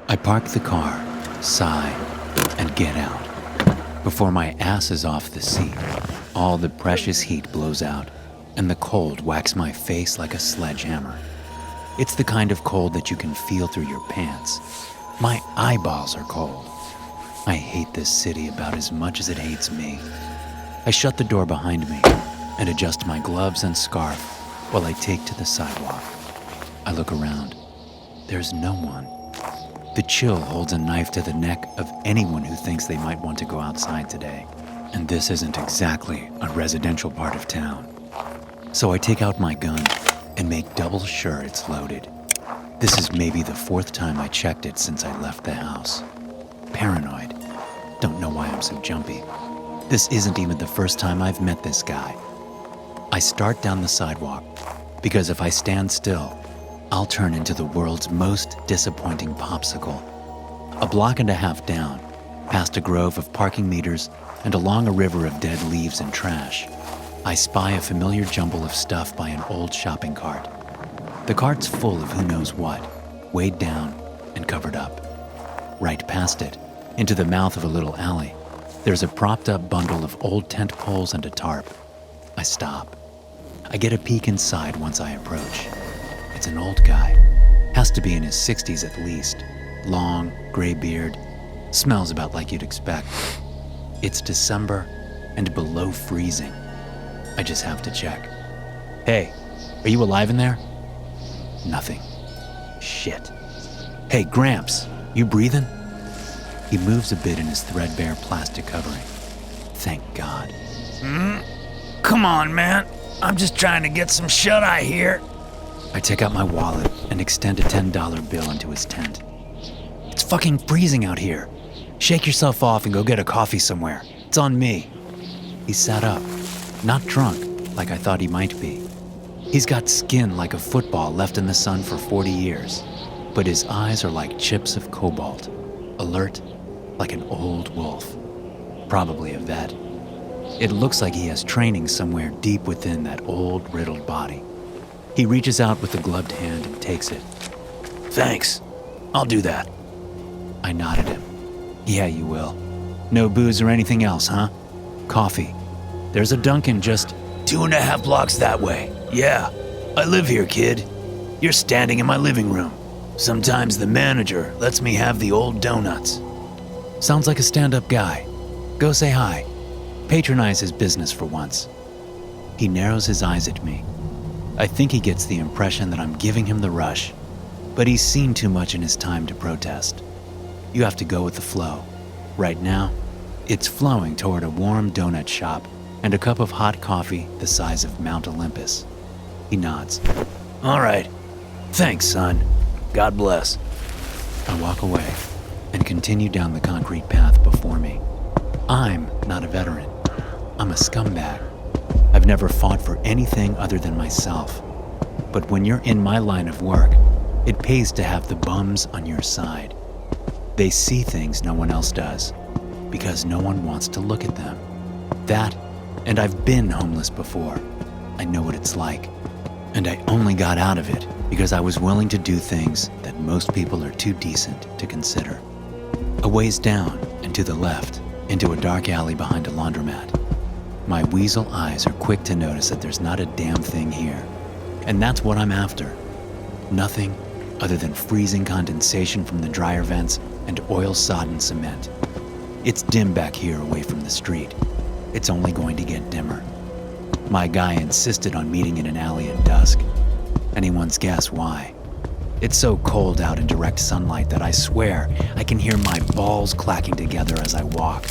I park the car, sigh, and get out. Before my ass is off the seat, all the precious heat blows out, and the cold whacks my face like a sledgehammer. It's the kind of cold that you can feel through your pants. My eyeballs are cold. I hate this city about as much as it hates me. I shut the door behind me and adjust my gloves and scarf while I take to the sidewalk. I look around. There's no one. The chill holds a knife to the neck of anyone who thinks they might want to go outside today. And this isn't exactly a residential part of town. So I take out my gun and make double sure it's loaded. This is maybe the fourth time I checked it since I left the house. Paranoid. Don't know why I'm so jumpy. This isn't even the first time I've met this guy. I start down the sidewalk because if I stand still, I'll turn into the world's most disappointing popsicle. A block and a half down, past a grove of parking meters and along a river of dead leaves and trash, I spy a familiar jumble of stuff by an old shopping cart. The cart's full of who knows what, weighed down and covered up. Right past it, into the mouth of a little alley, there's a propped-up bundle of old tent poles and a tarp. I stop. I get a peek inside once I approach. It's an old guy. Has to be in his 60s at least. Long, gray beard. Smells about like you'd expect. It's December and below freezing. I just have to check. Hey, are you alive in there? Nothing. Shit. Hey, Gramps, you breathing? He moves a bit in his threadbare plastic covering. Thank God. Come on, man. I'm just trying to get some shut-eye here. I take out my wallet and extend a $10 bill into his tent. It's fucking freezing out here. Shake yourself off and go get a coffee somewhere. It's on me. He sat up, not drunk like I thought he might be. He's got skin like a football left in the sun for 40 years, but his eyes are like chips of cobalt, alert like an old wolf. Probably a vet. It looks like he has training somewhere deep within that old, riddled body. He reaches out with a gloved hand and takes it. Thanks. I'll do that. I nod at him. Yeah, you will. No booze or anything else, huh? Coffee. There's a Dunkin' just 2.5 blocks that way. Yeah, I live here, kid. You're standing in my living room. Sometimes the manager lets me have the old donuts. Sounds like a stand-up guy. Go say hi. Patronize his business for once. He narrows his eyes at me. I think he gets the impression that I'm giving him the rush, but he's seen too much in his time to protest. You have to go with the flow. Right now, it's flowing toward a warm donut shop and a cup of hot coffee the size of Mount Olympus. He nods. All right. Thanks, son. God bless. I walk away and continue down the concrete path before me. I'm not a veteran. I'm a scumbag. I've never fought for anything other than myself. But when you're in my line of work, it pays to have the bums on your side. They see things no one else does, because no one wants to look at them. That, and I've been homeless before. I know what it's like. And I only got out of it because I was willing to do things that most people are too decent to consider. A ways down and to the left, into a dark alley behind a laundromat. My weasel eyes are quick to notice that there's not a damn thing here. And that's what I'm after. Nothing other than freezing condensation from the dryer vents and oil-sodden cement. It's dim back here away from the street. It's only going to get dimmer. My guy insisted on meeting in an alley at dusk. Anyone's guess why? It's so cold out in direct sunlight that I swear I can hear my balls clacking together as I walk.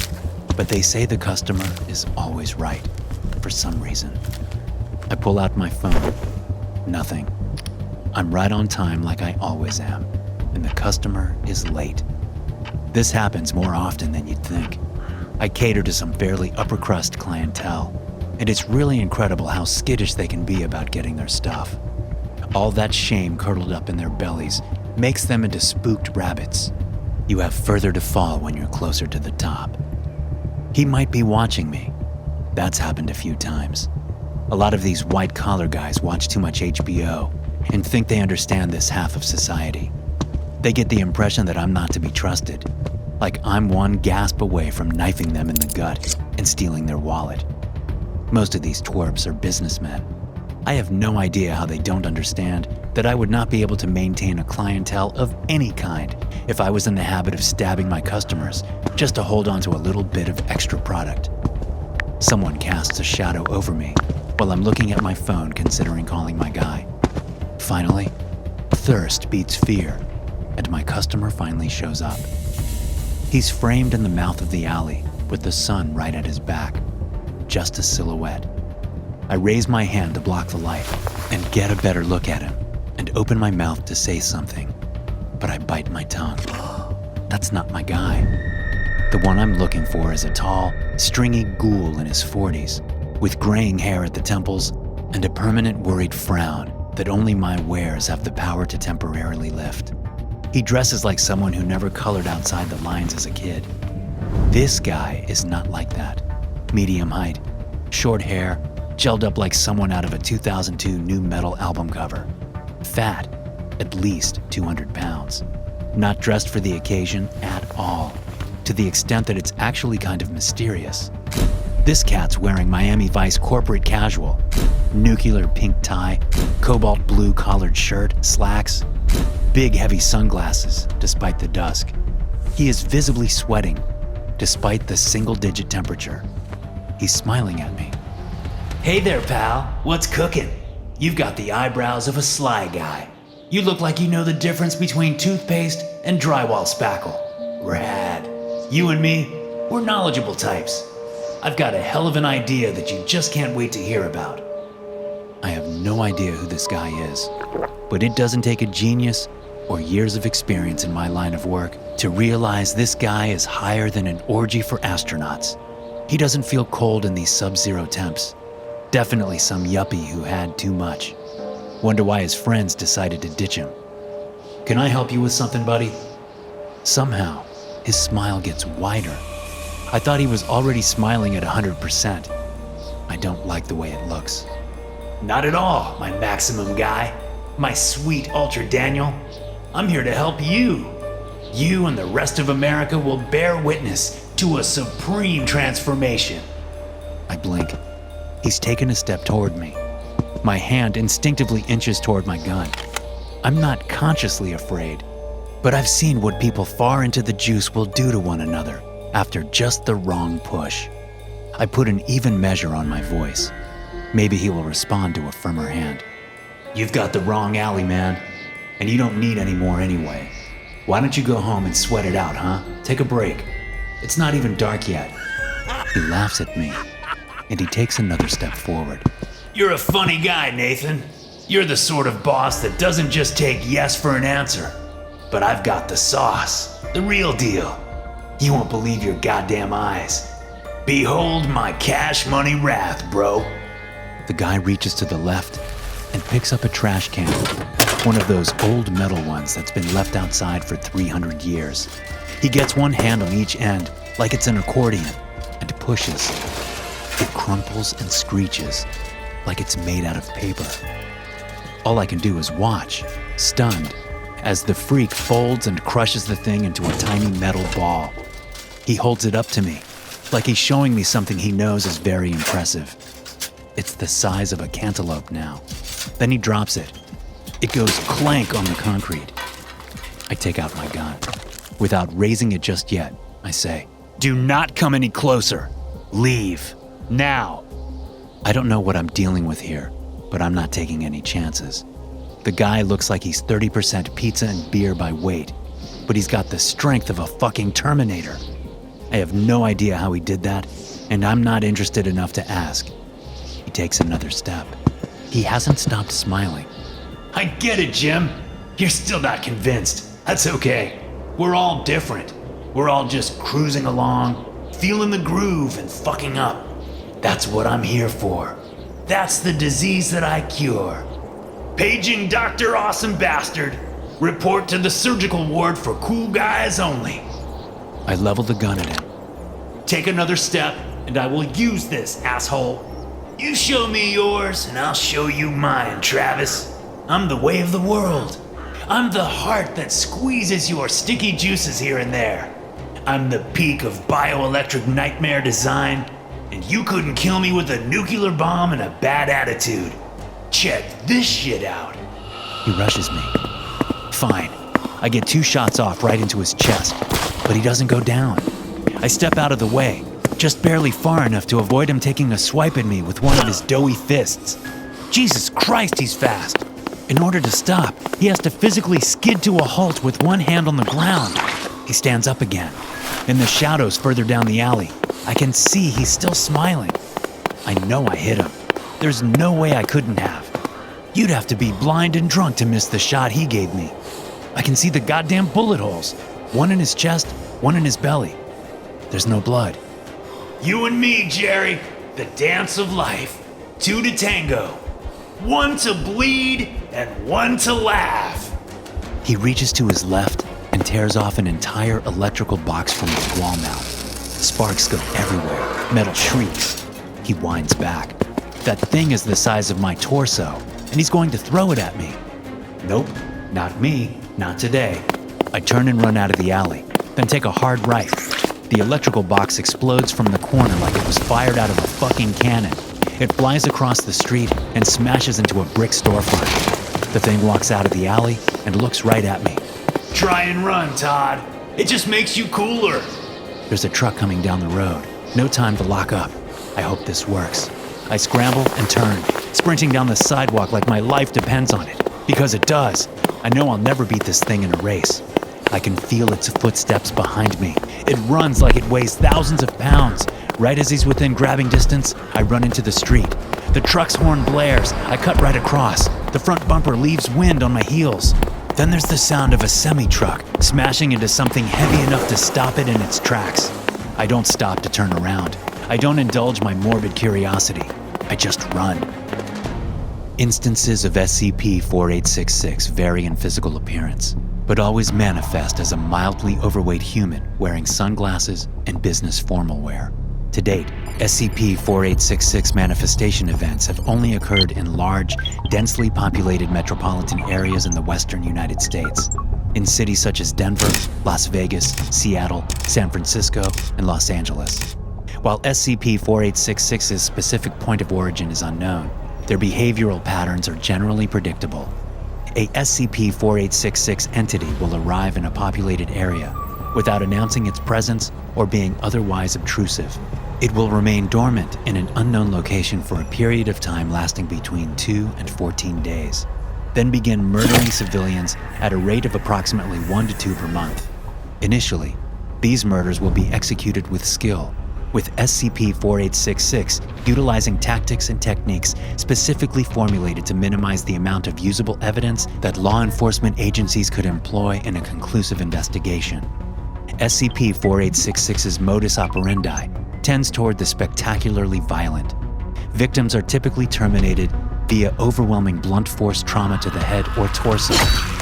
But they say the customer is always right, for some reason. I pull out my phone. Nothing. I'm right on time like I always am, and the customer is late. This happens more often than you'd think. I cater to some fairly upper-crust clientele, and it's really incredible how skittish they can be about getting their stuff. All that shame curdled up in their bellies makes them into spooked rabbits. You have further to fall when you're closer to the top. He might be watching me. That's happened a few times. A lot of these white-collar guys watch too much HBO and think they understand this half of society. They get the impression that I'm not to be trusted, like I'm one gasp away from knifing them in the gut and stealing their wallet. Most of these twerps are businessmen. I have no idea how they don't understand that I would not be able to maintain a clientele of any kind if I was in the habit of stabbing my customers just to hold on to a little bit of extra product. Someone casts a shadow over me while I'm looking at my phone considering calling my guy. Finally, thirst beats fear, and my customer finally shows up. He's framed in the mouth of the alley with the sun right at his back, just a silhouette. I raise my hand to block the light and get a better look at him and open my mouth to say something, but I bite my tongue. That's not my guy. The one I'm looking for is a tall, stringy ghoul in his 40s, with graying hair at the temples and a permanent worried frown that only my wares have the power to temporarily lift. He dresses like someone who never colored outside the lines as a kid. This guy is not like that. Medium height, short hair, gelled up like someone out of a 2002 nu metal album cover. Fat, at least 200 pounds. Not dressed for the occasion at all, to the extent that it's actually kind of mysterious. This cat's wearing Miami Vice corporate casual, nuclear pink tie, cobalt blue collared shirt, slacks, big heavy sunglasses despite the dusk. He is visibly sweating despite the single-digit temperature. He's smiling at me. Hey there, pal. What's cooking? You've got the eyebrows of a sly guy. You look like you know the difference between toothpaste and drywall spackle. Rad. You and me, we're knowledgeable types. I've got a hell of an idea that you just can't wait to hear about. I have no idea who this guy is, but it doesn't take a genius or years of experience in my line of work to realize this guy is higher than an orgy for astronauts. He doesn't feel cold in these sub-zero temps. Definitely some yuppie who had too much. Wonder why his friends decided to ditch him. Can I help you with something, buddy? Somehow, his smile gets wider. I thought he was already smiling at 100%. I don't like the way it looks. Not at all, my maximum guy. My sweet Ultra Daniel. I'm here to help you. You and the rest of America will bear witness to a supreme transformation. I blink. He's taken a step toward me. My hand instinctively inches toward my gun. I'm not consciously afraid, but I've seen what people far into the juice will do to one another after just the wrong push. I put an even measure on my voice. Maybe he will respond to a firmer hand. You've got the wrong alley, man, and you don't need any more anyway. Why don't you go home and sweat it out, huh? Take a break. It's not even dark yet. He laughs at me, and he takes another step forward. You're a funny guy, Nathan. You're the sort of boss that doesn't just take yes for an answer. But I've got the sauce, the real deal. You won't believe your goddamn eyes. Behold my cash money wrath, bro. The guy reaches to the left and picks up a trash can, one of those old metal ones that's been left outside for 300 years. He gets one hand on each end, like it's an accordion, and pushes. It crumples and screeches, like it's made out of paper. All I can do is watch, stunned, as the freak folds and crushes the thing into a tiny metal ball. He holds it up to me, like he's showing me something he knows is very impressive. It's the size of a cantaloupe now. Then he drops it. It goes clank on the concrete. I take out my gun. Without raising it just yet, I say, "Do not come any closer. Leave. Now." I don't know what I'm dealing with here, but I'm not taking any chances. The guy looks like he's 30% pizza and beer by weight, but he's got the strength of a fucking Terminator. I have no idea how he did that, and I'm not interested enough to ask. He takes another step. He hasn't stopped smiling. I get it, Jim. You're still not convinced. That's okay. We're all different. We're all just cruising along, feeling the groove and fucking up. That's what I'm here for. That's the disease that I cure. Paging Dr. Awesome Bastard. Report to the surgical ward for cool guys only. I level the gun at him. Take another step, and I will use this, asshole. You show me yours, and I'll show you mine, Travis. I'm the way of the world. I'm the heart that squeezes your sticky juices here and there. I'm the peak of bioelectric nightmare design, and you couldn't kill me with a nuclear bomb and a bad attitude. Check this shit out. He rushes me. Fine. I get 2 shots off right into his chest, but he doesn't go down. I step out of the way, just barely far enough to avoid him taking a swipe at me with one of his doughy fists. Jesus Christ, he's fast. In order to stop, he has to physically skid to a halt with one hand on the ground. He stands up again. In the shadows further down the alley, I can see he's still smiling. I know I hit him. There's no way I couldn't have. You'd have to be blind and drunk to miss the shot he gave me. I can see the goddamn bullet holes. One in his chest, one in his belly. There's no blood. You and me, Jerry. The dance of life. 2 to tango. 1 to bleed and 1 to laugh. He reaches to his left and tears off an entire electrical box from his wall mount. Sparks go everywhere. Metal shrieks. He winds back. That thing is the size of my torso, and he's going to throw it at me. Nope, not me, not today. I turn and run out of the alley, then take a hard right. The electrical box explodes from the corner like it was fired out of a fucking cannon. It flies across the street and smashes into a brick storefront. The thing walks out of the alley and looks right at me. Try and run, Todd. It just makes you cooler. There's a truck coming down the road. No time to lock up. I hope this works. I scramble and turn, sprinting down the sidewalk like my life depends on it. Because it does. I know I'll never beat this thing in a race. I can feel its footsteps behind me. It runs like it weighs thousands of pounds. Right as he's within grabbing distance, I run into the street. The truck's horn blares. I cut right across. The front bumper leaves wind on my heels. Then there's the sound of a semi-truck smashing into something heavy enough to stop it in its tracks. I don't stop to turn around. I don't indulge my morbid curiosity. I just run. Instances of SCP-4866 vary in physical appearance, but always manifest as a mildly overweight human wearing sunglasses and business formal wear. To date, SCP-4866 manifestation events have only occurred in large, densely populated metropolitan areas in the western United States, in cities such as Denver, Las Vegas, Seattle, San Francisco, and Los Angeles. While SCP-4866's specific point of origin is unknown, their behavioral patterns are generally predictable. A SCP-4866 entity will arrive in a populated area without announcing its presence or being otherwise obtrusive. It will remain dormant in an unknown location for a period of time lasting between 2 and 14 days, then begin murdering civilians at a rate of approximately 1 to 2 per month. Initially, these murders will be executed with skill, with SCP-4866 utilizing tactics and techniques specifically formulated to minimize the amount of usable evidence that law enforcement agencies could employ in a conclusive investigation. SCP-4866's modus operandi tends toward the spectacularly violent. Victims are typically terminated via overwhelming blunt force trauma to the head or torso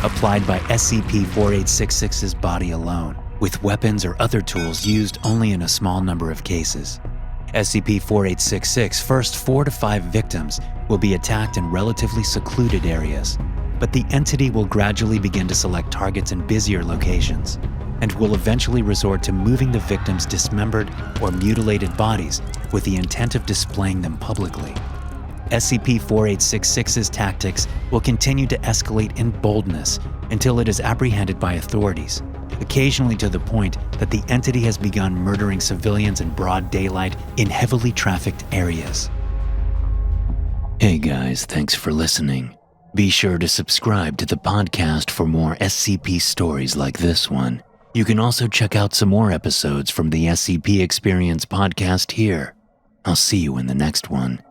applied by SCP-4866's body alone, with weapons or other tools used only in a small number of cases. SCP-4866's first 4 to 5 victims will be attacked in relatively secluded areas, but the entity will gradually begin to select targets in busier locations, and will eventually resort to moving the victims' dismembered or mutilated bodies with the intent of displaying them publicly. SCP-4866's tactics will continue to escalate in boldness until it is apprehended by authorities, occasionally to the point that the entity has begun murdering civilians in broad daylight in heavily trafficked areas. Hey guys, thanks for listening. Be sure to subscribe to the podcast for more SCP stories like this one. You can also check out some more episodes from the SCP Experience podcast here. I'll see you in the next one.